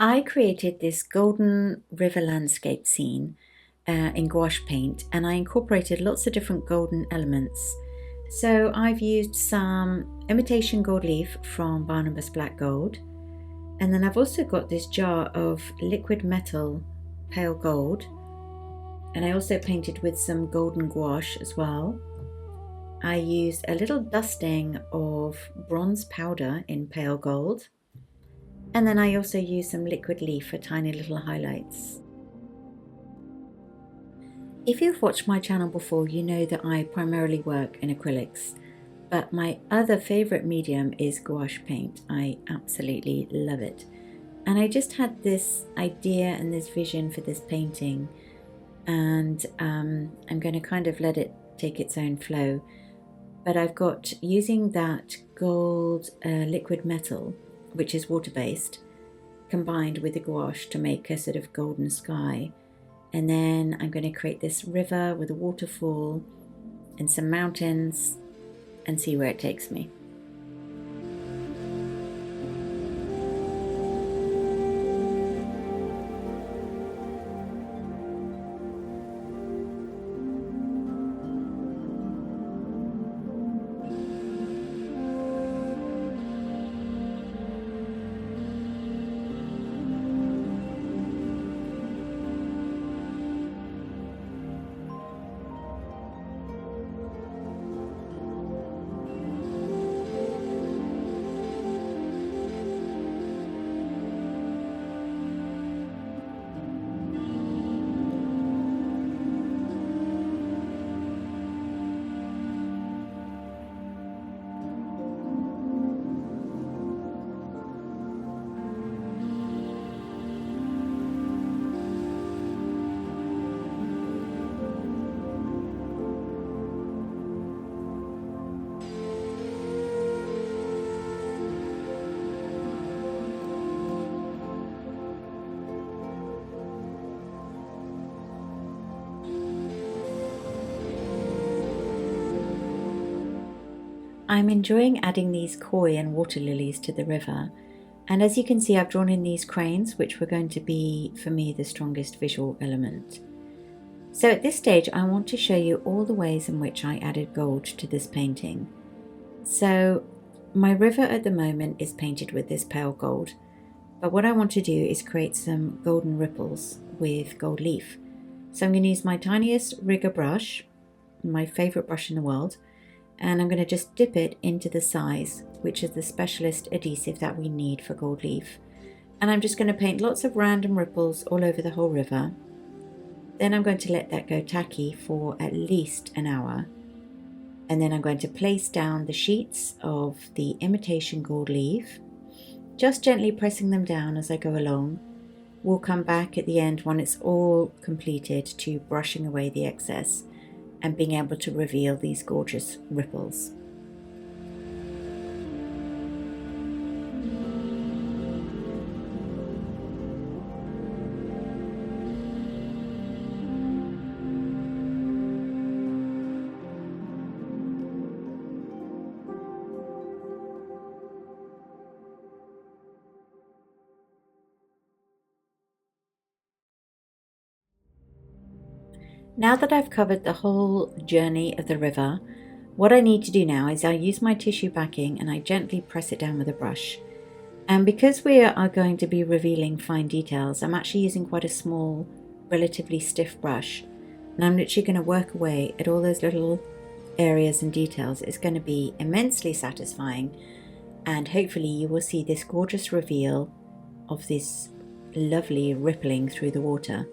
I created this golden river landscape scene in gouache paint, and I incorporated lots of different golden elements. So I've used some imitation gold leaf from Barnabas Black Gold, and then I've also got this jar of liquid metal pale gold, and I also painted with some golden gouache as well. I used a little dusting of bronze powder in pale gold, and then I also used some liquid leaf for tiny little highlights. If you've watched my channel before, you know that I primarily work in acrylics, but my other favorite medium is gouache paint. I absolutely love it. And I just had this idea and this vision for this painting, and I'm going to kind of let it take its own flow. But I've got, using that gold liquid metal, which is water-based, combined with the gouache to make a sort of golden sky. And then I'm going to create this river with a waterfall and some mountains and see where it takes me. I'm enjoying adding these koi and water lilies to the river, and as you can see, I've drawn in these cranes, which were going to be, for me, the strongest visual element. So at this stage, I want to show you all the ways in which I added gold to this painting. So my river at the moment is painted with this pale gold, but what I want to do is create some golden ripples with gold leaf. So I'm going to use my tiniest rigger brush, my favorite brush in the world, and I'm going to just dip it into the size, which is the specialist adhesive that we need for gold leaf. And I'm just going to paint lots of random ripples all over the whole river. Then I'm going to let that go tacky for at least an hour. And then I'm going to place down the sheets of the imitation gold leaf, just gently pressing them down as I go along. We'll come back at the end when it's all completed to brushing away the excess and being able to reveal these gorgeous ripples. Now that I've covered the whole journey of the river, what I need to do now is I use my tissue backing and I gently press it down with a brush. And because we are going to be revealing fine details, I'm actually using quite a small, relatively stiff brush. And I'm literally going to work away at all those little areas and details. It's going to be immensely satisfying, and hopefully you will see this gorgeous reveal of this lovely rippling through the water.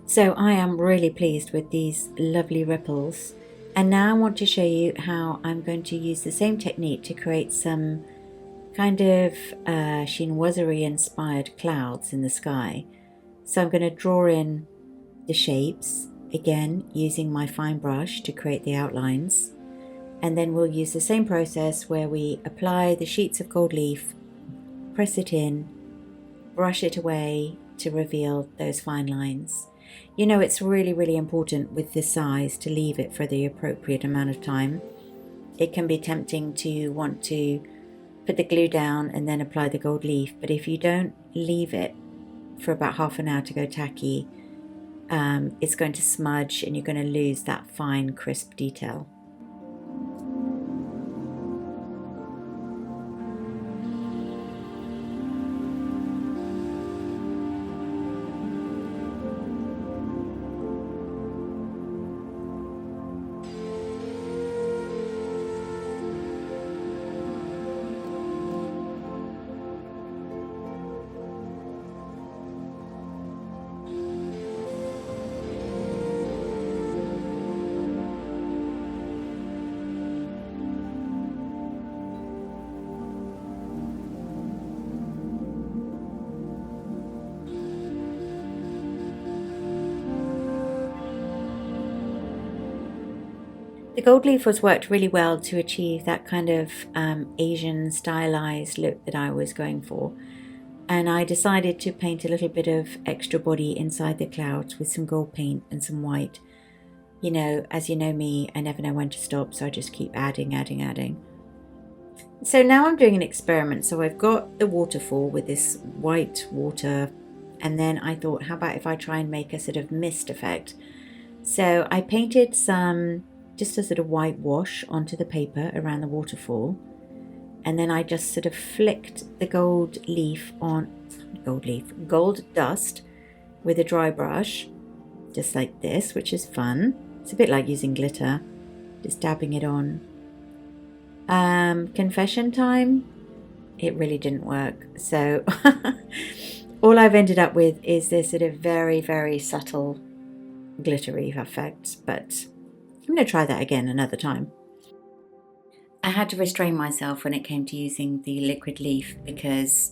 So I am really pleased with these lovely ripples, and now I want to show you how I'm going to use the same technique to create some kind of chinoiserie inspired clouds in the sky. So I'm going to draw in the shapes, again using my fine brush to create the outlines, and then we'll use the same process where we apply the sheets of gold leaf, press it in, brush it away to reveal those fine lines. You know, it's really, really important with this size to leave it for the appropriate amount of time. It can be tempting to want to put the glue down and then apply the gold leaf, but if you don't leave it for about half an hour to go tacky, it's going to smudge and you're going to lose that fine, crisp detail. The gold leaf was worked really well to achieve that kind of Asian stylized look that I was going for. And I decided to paint a little bit of extra body inside the clouds with some gold paint and some white. You know, as you know me, I never know when to stop, so I just keep adding. So now I'm doing an experiment. So I've got the waterfall with this white water, and then I thought, how about if I try and make a sort of mist effect? So I painted just a sort of white wash onto the paper around the waterfall, and then I just sort of flicked the gold dust with a dry brush, just like this, which is fun. It's a bit like using glitter, just dabbing it on. Confession time, it really didn't work. So all I've ended up with is this sort of very, very subtle glittery effect, but I'm going to try that again another time. I had to restrain myself when it came to using the liquid leaf because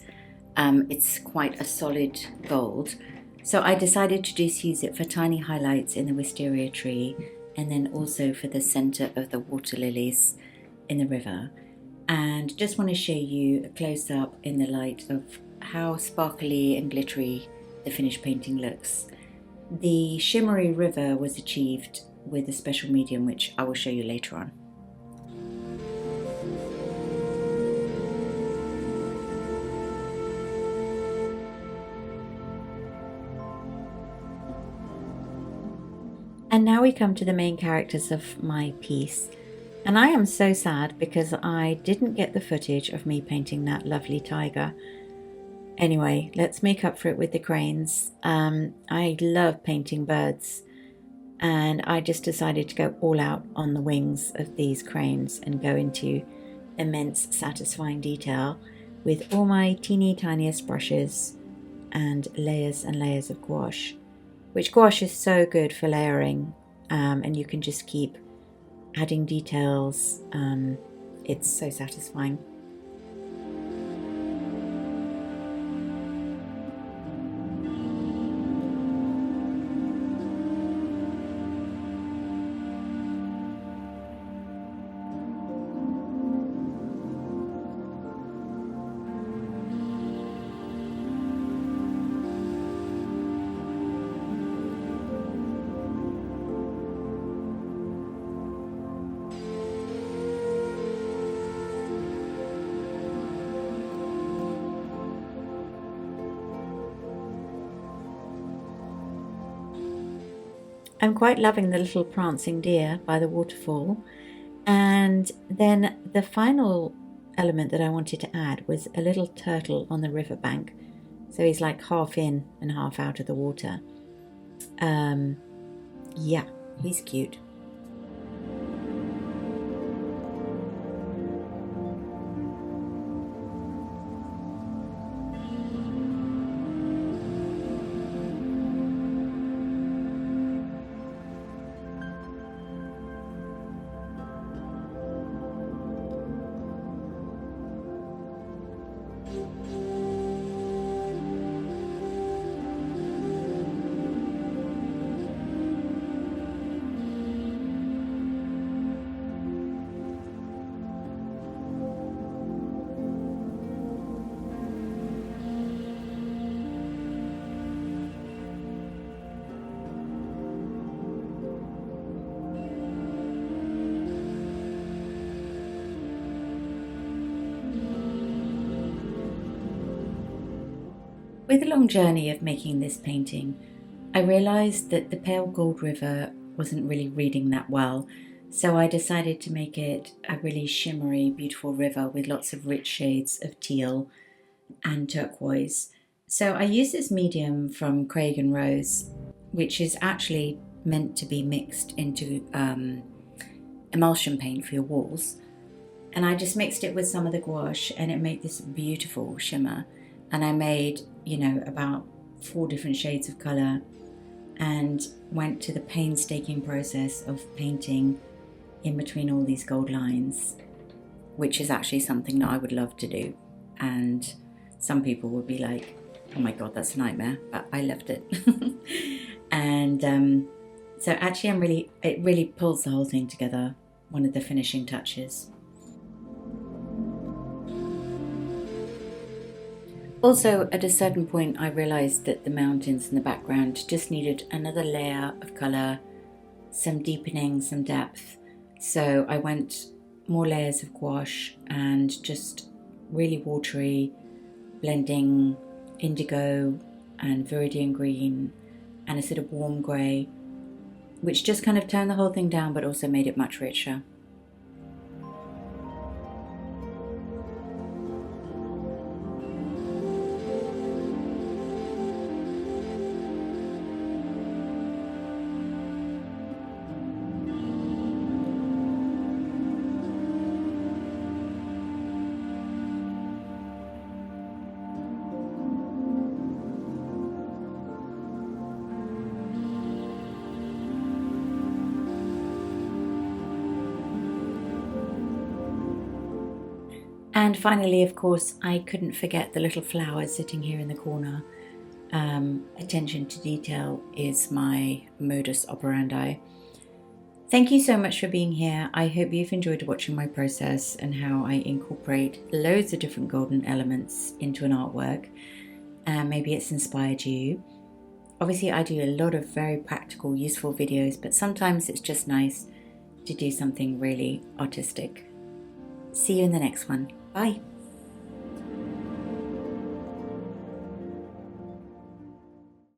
it's quite a solid gold. So I decided to just use it for tiny highlights in the wisteria tree, and then also for the center of the water lilies in the river. And just want to show you a close-up in the light of how sparkly and glittery the finished painting looks. The shimmery river was achieved with a special medium, which I will show you later on. And now we come to the main characters of my piece. And I am so sad because I didn't get the footage of me painting that lovely tiger. Anyway, let's make up for it with the cranes. I love painting birds, and I just decided to go all out on the wings of these cranes and go into immense satisfying detail with all my teeny tiniest brushes and layers of gouache, which gouache is so good for layering, and you can just keep adding details. It's so satisfying. I'm quite loving the little prancing deer by the waterfall. And then the final element that I wanted to add was a little turtle on the riverbank. So he's like half in and half out of the water. Yeah, he's cute. With the long journey of making this painting, I realised that the pale gold river wasn't really reading that well, so I decided to make it a really shimmery, beautiful river with lots of rich shades of teal and turquoise. So I used this medium from Craig and Rose, which is actually meant to be mixed into emulsion paint for your walls. And I just mixed it with some of the gouache and it made this beautiful shimmer. And I made, about 4 different shades of colour and went to the painstaking process of painting in between all these gold lines, which is actually something that I would love to do. And some people would be like, oh my God, that's a nightmare, but I loved it. And so actually it really pulls the whole thing together, one of the finishing touches. Also, at a certain point, I realised that the mountains in the background just needed another layer of colour, some deepening, some depth. So I went more layers of gouache and just really watery, blending indigo and viridian green and a sort of warm grey, which just kind of toned the whole thing down but also made it much richer. And finally, of course, I couldn't forget the little flowers sitting here in the corner. Attention to detail is my modus operandi. Thank you so much for being here. I hope you've enjoyed watching my process and how I incorporate loads of different golden elements into an artwork. Maybe it's inspired you. Obviously, I do a lot of very practical, useful videos, but sometimes it's just nice to do something really artistic. See you in the next one. Bye.